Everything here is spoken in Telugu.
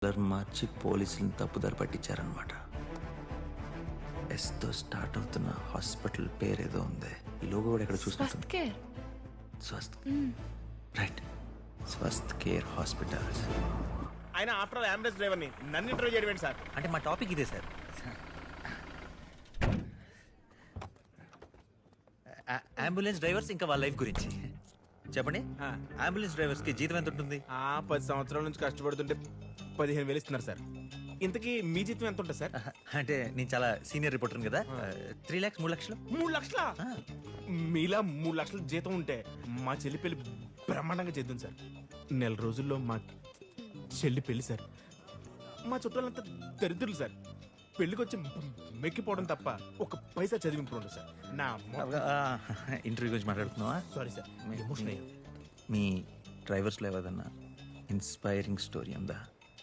కలర్ మార్చి పోలీసులను తప్పుదారి పట్టించారనమాట. ఎస్తో స్టార్ట్ అవుతున్న హాస్పిటల్ పేరేదో ఉంది. ఈ లోగో కూడా ఎక్కడ చూసుకుంటుంది. Swasth right, Swasth care hospitals. ఆయన ఆఫ్టర్ అంబులెన్స్ డ్రైవర్ని నన్ను ఇంటర్వ్యూ చేయడం సార్. అంటే మా టాపిక్ ఇదే సార్. అంబులెన్స్ డ్రైవర్స్ ఇంకా వాళ్ళ లైఫ్ గురించి చెప్పండి. అంబులెన్స్ డ్రైవర్స్ కి జీతం ఎంత ఉంటుంది? 10 సంవత్సరాల నుంచి కష్టపడుతుంటే 15,000 ఇస్తున్నారు సార్. ఇంతకీ మీ జీతం ఎంత ఉంటుంది సార్? అంటే నేను చాలా సీనియర్ రిపోర్టర్ కదా. 3 lakhs 3 లక్షలు. 3 లక్షల? మీలా 3 లక్షల జీతం ఉంటే మా చెల్లి పెళ్లి బ్రహ్మాండంగా చేద్దాం సార్. నెల రోజుల్లో మా చెల్లి పెళ్లి సార్. మా చుట్టాలంతా దరిద్రులు సార్. పెళ్లికి వచ్చి మెక్కిపోవడం తప్ప ఒక పైసా చదివింపు సార్. నా ఇంటర్వ్యూ గురించి మాట్లాడుతున్నావా? సారీ సార్, ఎమోషన్ అయ్యాను. మీ డ్రైవర్స్లో ఏదన్నా ఇన్స్పైరింగ్ స్టోరీ ఉందా?